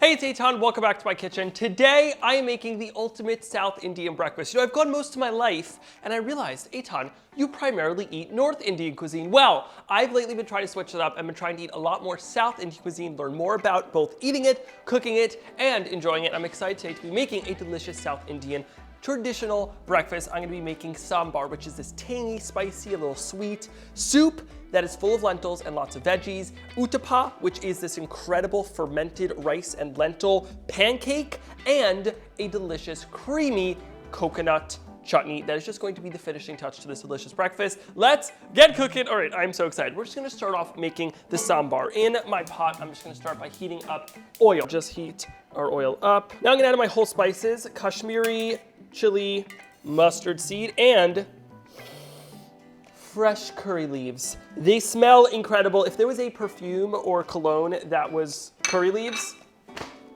Hey, it's Eitan. Welcome back to my kitchen. Today, I am making the ultimate South Indian breakfast. You know, I've gone most of my life, and I realized, Eitan, you primarily eat North Indian cuisine. Well, I've lately been trying to switch it up. I've been trying to eat a lot more South Indian cuisine, learn more about both eating it, cooking it, and enjoying it. I'm excited today to be making a delicious South Indian traditional breakfast. I'm gonna be making sambar, which is this tangy, spicy, a little sweet soup that is full of lentils and lots of veggies. Uttapa, which is this incredible fermented rice and lentil pancake, and a delicious, creamy coconut chutney that is just going to be the finishing touch to this delicious breakfast. Let's get cooking. All right, I'm so excited. We're just gonna start off making the sambar. In my pot, I'm just gonna start by heating up oil. Just heat our oil up. Now I'm gonna add my whole spices, Kashmiri chili, mustard seed, and fresh curry leaves. They smell incredible. If there was a perfume or cologne that was curry leaves,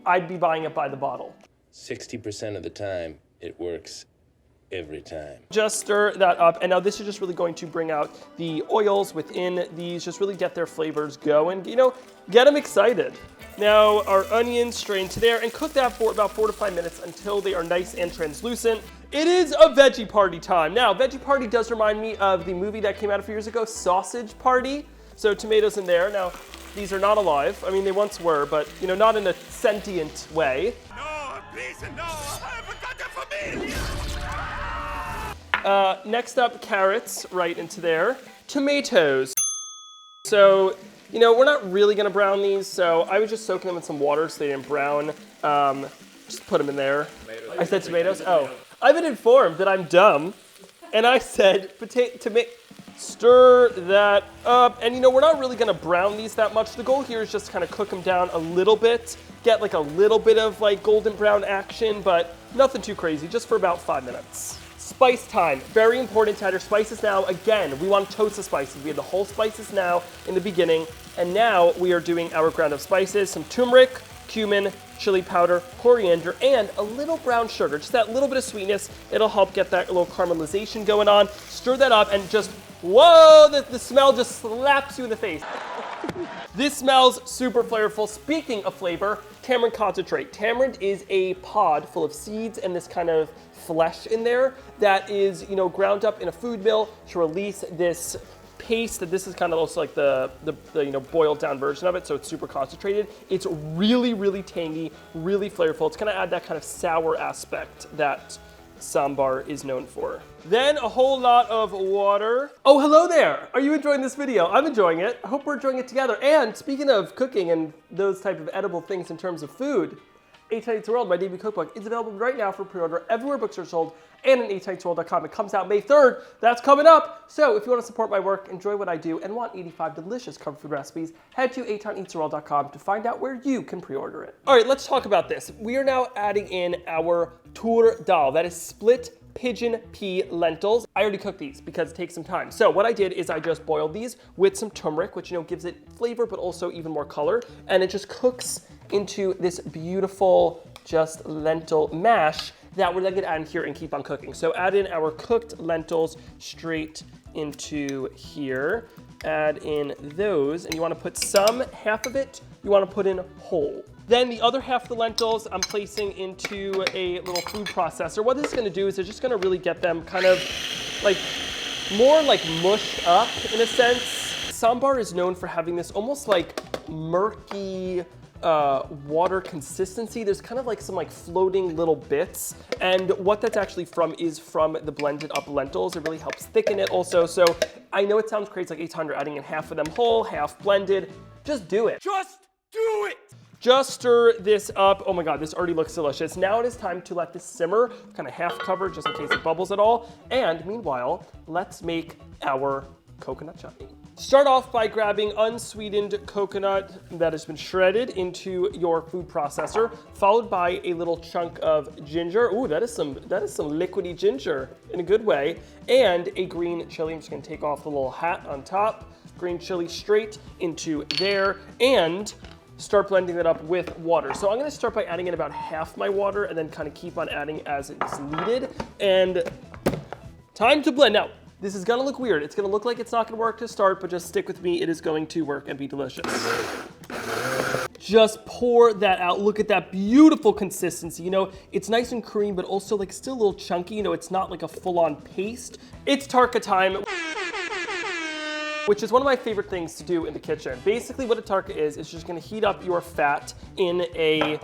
I'd be buying it by the bottle. 60% of the time, it works every time. Just stir that up, and now this is just really going to bring out the oils within these, just really get their flavors going, you know, get them excited. Now our onions strain to there and cook that for about 4 to 5 minutes until they are nice and translucent. It is a veggie party time. Now, veggie party does remind me of the movie that came out a few years ago, Sausage Party. So tomatoes in there. Now, these are not alive. I mean, they once were, but you know, not in a sentient way. No, please, no, I forgot the familia. Next up, carrots right into there. Tomatoes. So, you know, we're not really gonna brown these, so I was just soaking them in some water so they didn't brown. Just put them in there. Tomatoes. I said tomatoes? Oh. I've been informed that I'm dumb, and I said stir that up. And you know, we're not really gonna brown these that much. The goal here is just kind of cook them down a little bit, get like a little bit of like golden brown action, but nothing too crazy, just for about 5 minutes. Spice time, very important to add your spices now. Again, we want to toast the spices. We have the whole spices now in the beginning, and now we are doing our ground up spices, some turmeric, cumin, chili powder, coriander, and a little brown sugar. Just that little bit of sweetness. It'll help get that little caramelization going on. Stir that up and just, whoa, the smell just slaps you in the face. This smells super flavorful. Speaking of flavor, tamarind concentrate. Tamarind is a pod full of seeds and this kind of flesh in there that is, you know, ground up in a food mill to release this paste. That this is kind of also like the you know, boiled down version of it, so it's super concentrated. It's really, really tangy, really flavorful. It's gonna add that kind of sour aspect that sambar is known for. Then a whole lot of water. Oh, hello there. Are you enjoying this video? I'm enjoying it. I hope we're enjoying it together. And speaking of cooking and those type of edible things in terms of food, Eitan Eats the World, my debut cookbook, is available right now for pre-order everywhere books are sold and on eataneatstheworld.com. It comes out May 3rd. That's coming up. So if you want to support my work, enjoy what I do, and want 85 delicious comfort food recipes, head to eataneatstheworld.com to find out where you can pre-order it. All right, let's talk about this. We are now adding in our tur dal. That is split pigeon pea lentils. I already cooked these because it takes some time. So what I did is I just boiled these with some turmeric, which, you know, gives it flavor, but also even more color. And it just cooks into this beautiful just lentil mash that we're then gonna add in here and keep on cooking. So add in our cooked lentils straight into here. Add in those, and you wanna put half of it, you wanna put in whole. Then the other half of the lentils I'm placing into a little food processor. What this is gonna do is it's just gonna really get them kind of like more like mushed up in a sense. Sambar is known for having this almost like murky water consistency. There's kind of like some like floating little bits, and what that's actually from is from the blended up lentils. It really helps thicken it also. So I know it sounds crazy, like 800 adding in half of them whole, half blended. Just do it. Just do it. Just stir this up. Oh my God, this already looks delicious. Now it is time to let this simmer, kind of half covered just in case it bubbles at all. And meanwhile, let's make our coconut chutney. Start off by grabbing unsweetened coconut that has been shredded into your food processor, followed by a little chunk of ginger. Ooh, that is some liquidy ginger in a good way, and a green chili. I'm just gonna take off the little hat on top. Green chili straight into there, and start blending that up with water. So I'm gonna start by adding in about half my water and then kind of keep on adding as it's needed. And time to blend. Now, this is gonna look weird. It's gonna look like it's not gonna work to start, but just stick with me. It is going to work and be delicious. just pour that out. Look at that beautiful consistency. You know, it's nice and creamy, but also like still a little chunky. You know, it's not like a full-on paste. It's tarka time, which is one of my favorite things to do in the kitchen. Basically what a tarka is just gonna heat up your fat in a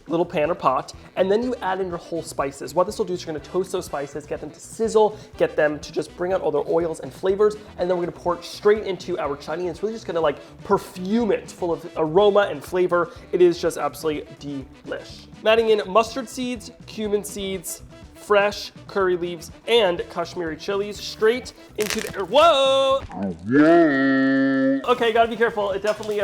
little pan or pot, and then you add in your whole spices. What this will do is you're gonna toast those spices, get them to sizzle, get them to just bring out all their oils and flavors, and then we're gonna pour it straight into our chutney. It's really just gonna like perfume it full of aroma and flavor. It is just absolutely delish. I'm adding in mustard seeds, cumin seeds, fresh curry leaves, and Kashmiri chilies straight into the, whoa! Okay, gotta be careful. It definitely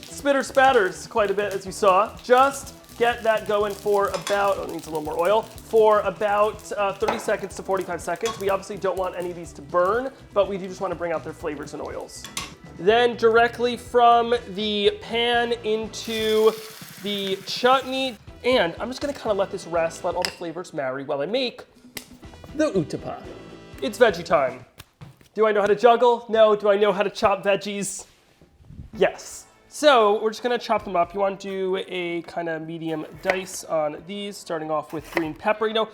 spitter spatters quite a bit, as you saw. Just get that going for about, it needs a little more oil, for about 30 seconds to 45 seconds. We obviously don't want any of these to burn, but we do just want to bring out their flavors and oils. Then directly from the pan into the chutney, and I'm just gonna kind of let this rest, let all the flavors marry while I make the Uttapa. It's veggie time. Do I know how to juggle? No. Do I know how to chop veggies? Yes. So we're just gonna chop them up. You want to do a kind of medium dice on these, starting off with green pepper. You know,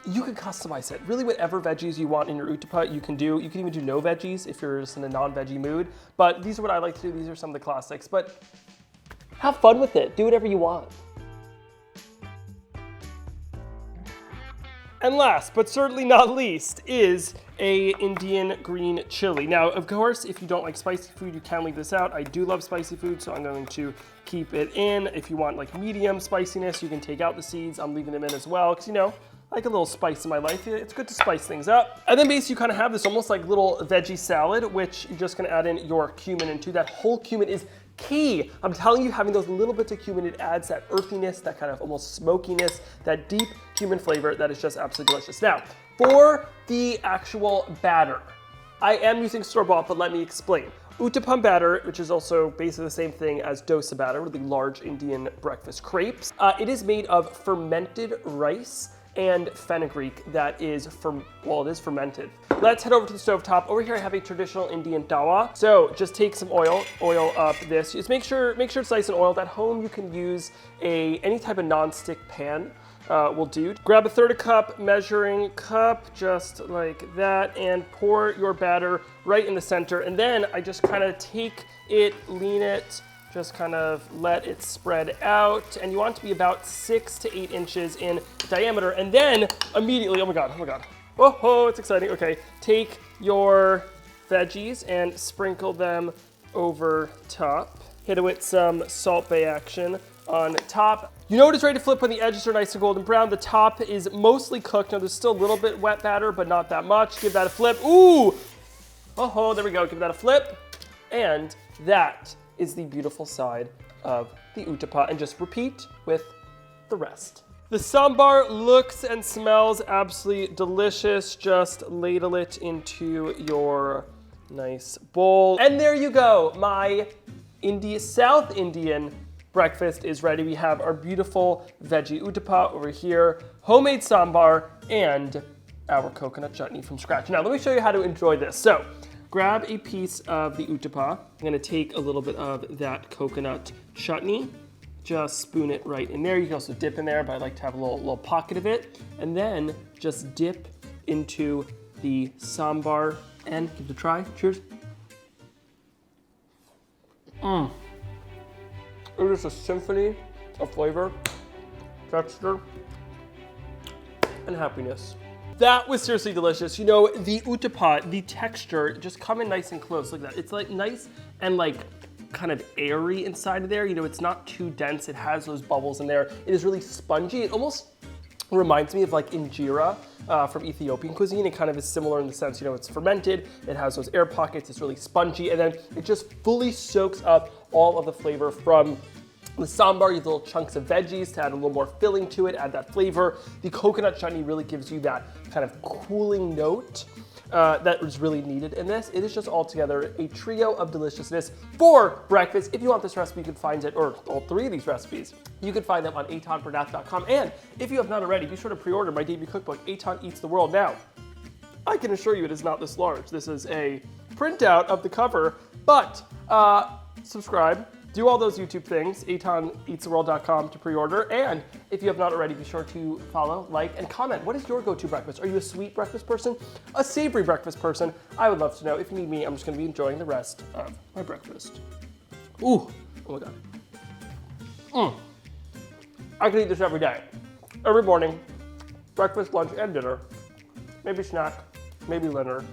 you can customize it. Really, whatever veggies you want in your Uttapa, you can do. You can even do no veggies if you're just in a non-veggie mood. But these are what I like to do. These are some of the classics. But have fun with it. Do whatever you want. And last, but certainly not least, is a Indian green chili. Now, of course, if you don't like spicy food, you can leave this out. I do love spicy food, so I'm going to keep it in. If you want like medium spiciness, you can take out the seeds. I'm leaving them in as well, because you know, I like a little spice in my life. It's good to spice things up. And then basically you kind of have this almost like little veggie salad, which you're just gonna add in your cumin into. That whole cumin is key. I'm telling you, having those little bits of cumin, it adds that earthiness, that kind of almost smokiness, that deep cumin flavor that is just absolutely delicious. Now, for the actual batter, I am using store-bought, but let me explain. Uttapam batter, which is also basically the same thing as dosa batter, really large Indian breakfast crepes. It is made of fermented rice and fenugreek that is, it is fermented. Let's head over to the stovetop. Over here I have a traditional Indian tawa. So just take some oil up this. Just make sure it's nice and oiled. At home you can use any type of non-stick pan. Will do. Grab a 1/3 cup measuring cup, just like that, and pour your batter right in the center. And then I just kind of take it, lean it, just kind of let it spread out. And you want it to be about 6 to 8 inches in diameter. And then immediately, oh my God. Oh, it's exciting. Okay, take your veggies and sprinkle them over top. Hit it with some Salt Bae action on top. You know it is ready to flip when the edges are nice and golden brown. The top is mostly cooked. Now there's still a little bit wet batter, but not that much. Give that a flip. Ooh! Oh, there we go. Give that a flip. And that is the beautiful side of the Uttapa. And just repeat with the rest. The sambar looks and smells absolutely delicious. Just ladle it into your nice bowl. And there you go. My South Indian breakfast is ready. We have our beautiful veggie Uttapa over here, homemade sambar, and our coconut chutney from scratch. Now, let me show you how to enjoy this. So, grab a piece of the Uttapa. I'm gonna take a little bit of that coconut chutney, just spoon it right in there. You can also dip in there, but I like to have a little pocket of it. And then just dip into the sambar and give it a try. Cheers. It is a symphony of flavor, texture, and happiness. That was seriously delicious. You know, the Uttapa, the texture, just come in nice and close. Look at that. It's like nice and like kind of airy inside of there. You know, it's not too dense. It has those bubbles in there. It is really spongy. It almost reminds me of like injera from Ethiopian cuisine. It kind of is similar in the sense, you know, it's fermented, it has those air pockets, it's really spongy, and then it just fully soaks up all of the flavor from the sambar. You have little chunks of veggies to add a little more filling to it, add that flavor. The coconut chutney really gives you that kind of cooling note that was really needed in this. It is just altogether a trio of deliciousness for breakfast. If you want this recipe, you can find it, or all three of these recipes, you can find them on eitanbernath.com. And if you have not already, be sure to pre-order my debut cookbook, Eitan Eats the World. Now, I can assure you it is not this large. This is a printout of the cover, but subscribe, do all those YouTube things, EitanEatsTheWorld.com to pre-order. And if you have not already, be sure to follow, like, and comment. What is your go-to breakfast? Are you a sweet breakfast person? A savory breakfast person? I would love to know. If you need me, I'm just gonna be enjoying the rest of my breakfast. Ooh, oh my God. I could eat this every day. Every morning, breakfast, lunch, and dinner. Maybe snack, maybe dinner.